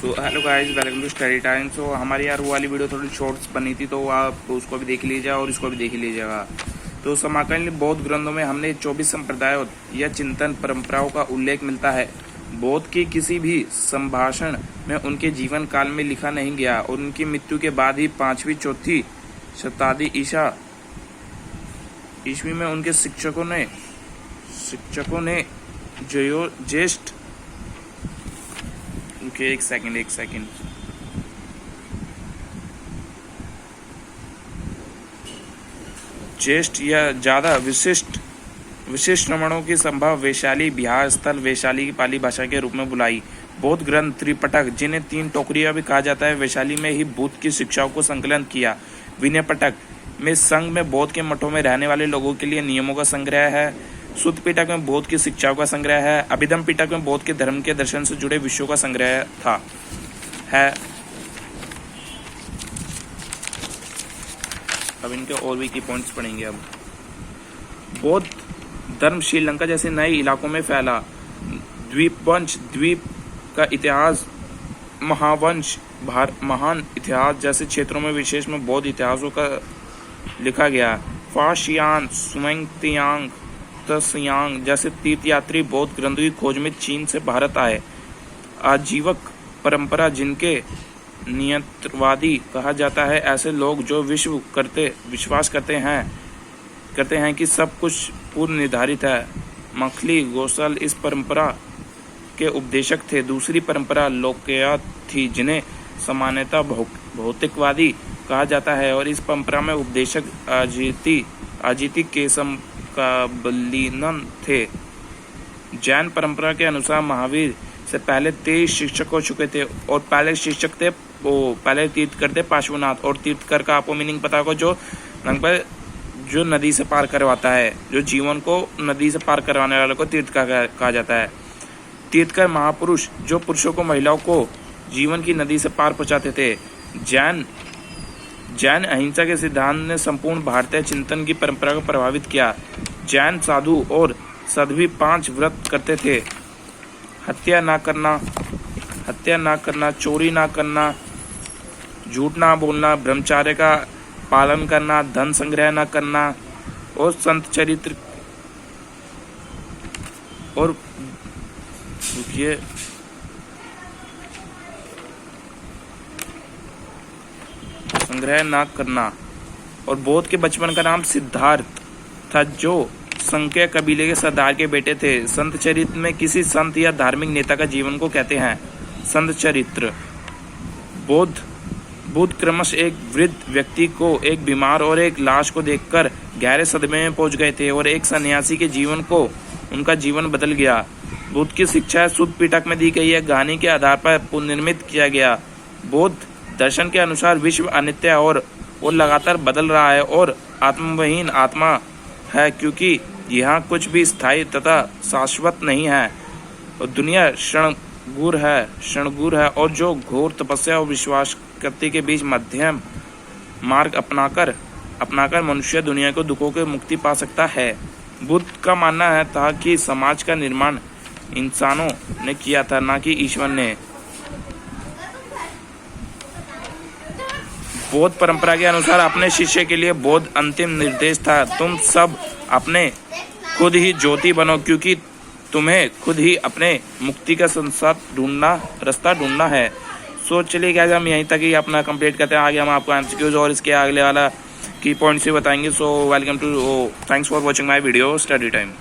So hello guys, welcome to study time. So हमारी यार वो वाली वीडियो थोड़ी शॉर्ट्स बनी थी, तो आप उसको भी देख लीजिएगा और इसको भी देख लीजिएगा। तो समकालीन बौद्ध ग्रंथों में हमने 24 संप्रदायों या चिंतन परंपराओं का उल्लेख मिलता है। बौद्ध की किसी भी संभाषण में उनके जीवन काल में लिखा नहीं गया और उनकी मृत्यु के बाद ही 5वीं-4वीं शताब्दी ईस्वी में उनके शिक्षकों ने ज्येष्ठ एक सेकंड ज्येष्ठ या ज्यादा विशिष्ट श्रवणों की संभव वैशाली बिहार स्थल वैशाली की पाली भाषा के रूप में बुलाई। बौद्ध ग्रंथ त्रिपिटक, जिन्हें 3 टोकरियां भी कहा जाता है, वैशाली में ही बुद्ध की शिक्षाओं को संकलन किया। विनय पिटक में संघ में बौद्ध के मठों में रहने वाले लोगों के लिए नियमों का संग्रह है। सुत्त पिटक में बौद्ध की शिक्षाओं का संग्रह है। अभिधम पिटक में बौद्ध के धर्म के दर्शन से जुड़े विषयों का संग्रह है। अब इनके और भी की पॉइंट्स पढ़ेंगे। अब बौद्ध धर्म श्रीलंका जैसे नए इलाकों में फैला। द्वीप का इतिहास, महावंश, महान इतिहास जैसे क्षेत्रों में विशेष में बौद्ध इतिहासों का लिखा गया। फाशियान, सुमेंगतियांग, तसियांग जैसे तीर्थयात्री बौद्ध ग्रंथों की खोज में चीन से भारत आए। आजीवक परंपरा, जिनके नियंत्रवादी कहा जाता है, ऐसे लोग जो विश्वास करते हैं कि सब कुछ पूर्व निर्धारित है। मखली गोसल इस परंपरा के उपदेशक थे। दूसरी परंपरा लोकया थी, जिन्हें सामान्यतः भौतिकवादी कहा जाता है, और इस परंपरा में उपदेशक अजिति केशम का बलिनन थे। जैन परंपरा के अनुसार महावीर से पहले 23 शिक्षक हो चुके थे, और पहले शिक्षक थे पहले तीर्थकर थे पार्श्वनाथ। और तीर्थकर का आपको मीनिंग पता होगा, जो नदी से पार करवाता है, जो जीवन को नदी से पार करवाने वाले को तीर्थकर कहा जाता है। तीर्थकर महापुरुष, जो पुरुषों को महिलाओं को जीवन की नदी से पार पहुंचाते थे। जैन अहिंसा के सिद्धांत ने संपूर्ण भारतीय चिंतन की परंपरा को प्रभावित किया। जैन साधु और साध्वी 5 व्रत करते थे। हत्या ना करना, चोरी ना करना, झूठ ना बोलना, ब्रह्मचर्य का पालन करना, धन संग्रह ना करना, और संत चरित्र और संग्रह ना करना। और बौद्ध के बचपन का नाम सिद्धार्थ था, जो संख्य कबीले के सरदार के बेटे थे। संत चरित्र में किसी संत या धार्मिक नेता का जीवन को कहते हैं संत चरित्र। बुद्ध क्रमश एक वृद्ध व्यक्ति को, एक बीमार और एक लाश को देखकर गहरे सदमे में पहुंच गए थे, और एक सन्यासी के जीवन को उनका जीवन बदल गया। बुद्ध की शिक्षा सुत्त पिटक में दी गई है, कहानी के आधार पर पुनर्निर्मित किया गया। बौद्ध दर्शन के अनुसार विश्व अनित्य और लगातार बदल रहा है, और आत्मविहीन आत्मा है, क्योंकि यहाँ कुछ भी स्थायी तथा शाश्वत नहीं है, और दुनिया क्षणभंगुर है, और जो घोर तपस्या और विश्वास करते के बीच मध्यम मार्ग अपनाकर मनुष्य दुनिया को दुखों के मुक्ति पा सकता है। बुद्ध का मानना था कि समाज का निर्माण इंसानों ने किया था, न कि ईश्वर ने। बौद्ध परंपरा के अनुसार अपने शिष्य के लिए बौद्ध अंतिम निर्देश था, तुम सब अपने खुद ही ज्योति बनो, क्योंकि तुम्हें खुद ही अपने मुक्ति का रास्ता ढूंढना है। सो चलिए गाइस, हम यहीं तक ही अपना कंप्लीट करते हैं। आगे हम आपको एमसीक्यूज और इसके अगले वाला की पॉइंट्स भी बताएंगे। So welcome to thanks for watching my video study time.